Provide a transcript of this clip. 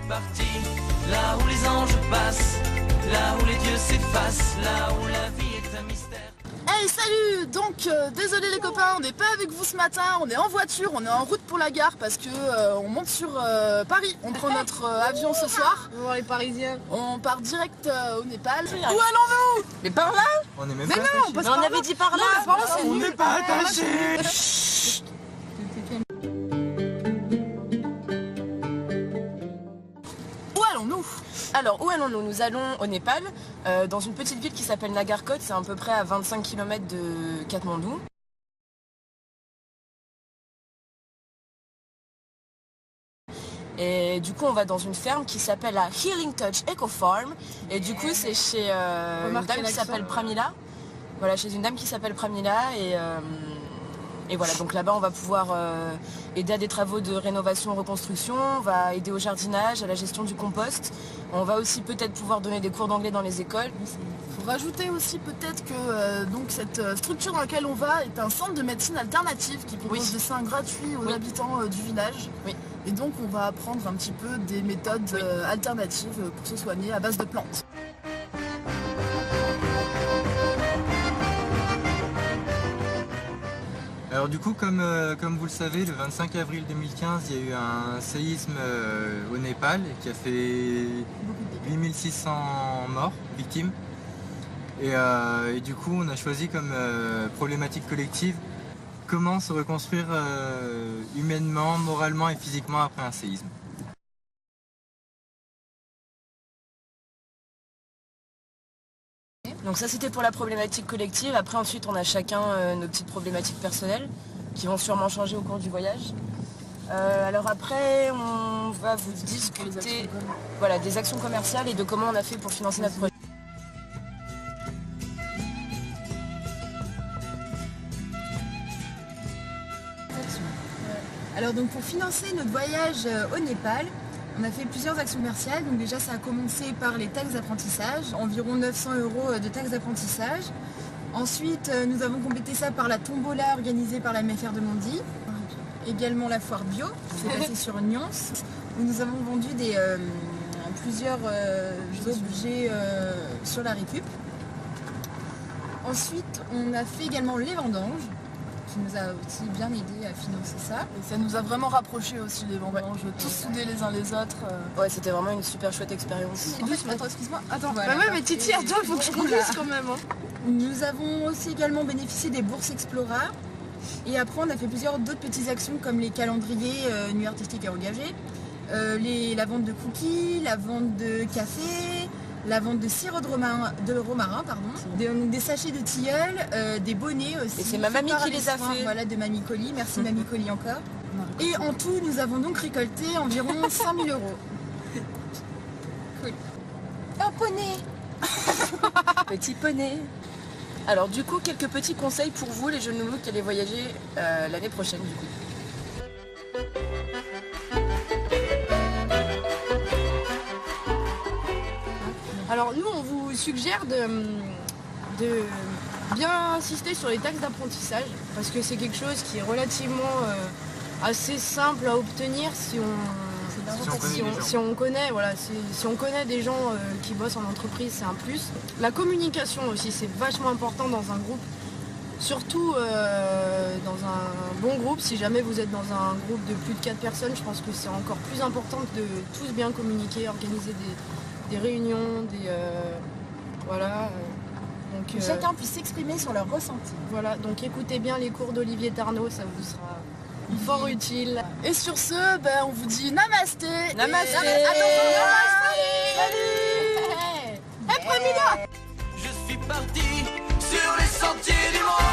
parti, là où les anges passent, là où les dieux s'effacent, là où la vie est un mystère. Hey salut. Donc désolé les copains, on n'est pas avec vous ce matin, on est en voiture, on est en route pour la gare parce que on monte sur Paris. On prend notre avion ce soir. On va voir les Parisiens. On part direct au Népal. Où allons-nous? Mais par là? On est même Mais pas non, on attachés. passe Mais par on là. avait dit par là. Non, par là, c'est On nul. n'est pas attachés. Où allons-nous? Alors, où allons-nous? Nous allons au Népal, dans une petite ville qui s'appelle Nagarkot, c'est à peu près à 25 km de Katmandou. Et du coup, on va dans une ferme qui s'appelle la Healing Touch Eco Farm. Et du coup, c'est chez une dame qui s'appelle Pramila. Voilà, chez une dame qui s'appelle Pramila. Et voilà, donc là-bas, on va pouvoir aider à des travaux de rénovation, reconstruction. On va aider au jardinage, à la gestion du compost. On va aussi peut-être pouvoir donner des cours d'anglais dans les écoles. Il faut rajouter aussi peut-être que donc cette structure dans laquelle on va est un centre de médecine alternative qui propose des soins gratuits aux habitants du village. Oui. Et donc on va apprendre un petit peu des méthodes alternatives pour se soigner à base de plantes. Alors du coup, comme vous le savez, le 25 avril 2015, il y a eu un séisme au Népal qui a fait 8600 morts, victimes. Et du coup, on a choisi comme problématique collective comment se reconstruire humainement, moralement et physiquement après un séisme. Donc ça, c'était pour la problématique collective. Après, ensuite, on a chacun nos petites problématiques personnelles qui vont sûrement changer au cours du voyage. Alors après, on va vous discuter voilà, des actions commerciales et de comment on a fait pour financer notre projet. Alors donc pour financer notre voyage au Népal, on a fait plusieurs actions commerciales. Donc déjà ça a commencé par les taxes d'apprentissage, environ 900 € de taxes d'apprentissage. Ensuite nous avons complété ça par la tombola organisée par la MFR de Mondi. Également la foire bio qui s'est passée sur Nyons, où nous avons vendu plusieurs objets sur la récup. Ensuite on a fait également les vendanges, qui nous a aussi bien aidé à financer ça. Et ça nous a vraiment rapprochés aussi les vendanges, tous soudés les uns les autres. Ouais, c'était vraiment une super chouette expérience. En fait, attends, excuse-moi. Attends, Bah ouais, mais Titi, attends, il faut que je conduise quand même. Nous avons aussi également bénéficié des bourses Explora. Et après, on a fait plusieurs d'autres petites actions comme les calendriers nuits artistiques et engagées, la vente de cookies, la vente de café, la vente de sirop de romarin, des sachets de tilleul, des bonnets aussi. Et c'est ma mamie qui les a fait. Voilà, de Mamie Colli. Merci Mamie Colli encore. Et en tout, nous avons donc récolté environ 5 000 €. Cool. Un poney. Petit poney. Alors du coup, quelques petits conseils pour vous, les jeunes loulous qui allez voyager l'année prochaine du coup. Alors nous, on vous suggère de bien insister sur les taxes d'apprentissage parce que c'est quelque chose qui est relativement assez simple à obtenir si on connaît, voilà, si on connaît des gens qui bossent en entreprise, c'est un plus. La communication aussi, c'est vachement important dans un groupe, surtout dans un bon groupe. Si jamais vous êtes dans un groupe de plus de 4 personnes, je pense que c'est encore plus important de tous bien communiquer, organiser des réunions, voilà. Que chacun puisse s'exprimer sur leur ressenti. Voilà, donc écoutez bien les cours d'Olivier Tarnot, ça vous sera fort utile. Et sur ce, on vous dit namasté. Namasté. Salut. Je suis parti sur les sentiers du monde.